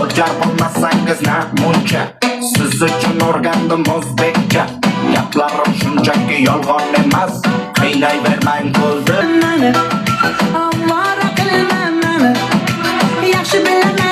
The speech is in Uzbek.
O'jar bo'lmasangiz na muncha, siz uchun o'rgandim o'zbekcha. Gaplarim shunchaki yolg'on emas, qiynayvermang ko'zni. Ovora qilma meni, yaxshi bilaman.